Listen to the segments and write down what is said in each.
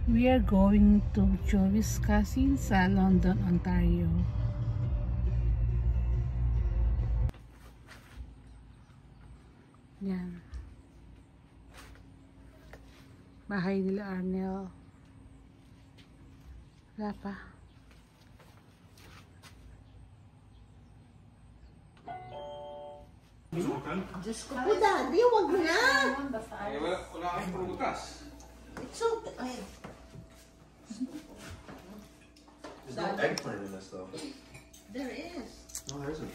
We are going to Joey's cousin sa London, Ontario. Yan. Bahay nila Arnel. Wala pa. Diyos ko po, Daddy, wag na! Wala kang prutas. It's okay. Ay. There's no eggplant in this though. There is. No, there isn't.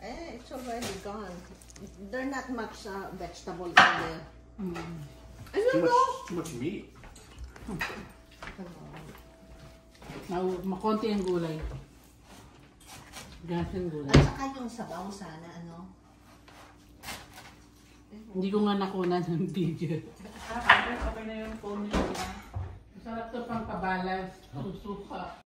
It's already gone. There are not much vegetable in there. I don't know. Too much meat. Makonti ang gulay. Gas ang gulay. At saka yung sabaw sana, ano? Hindi ko nga nakunan ng video. Okay na yung phone niyo. Masarap to pang kabalas. Susuka.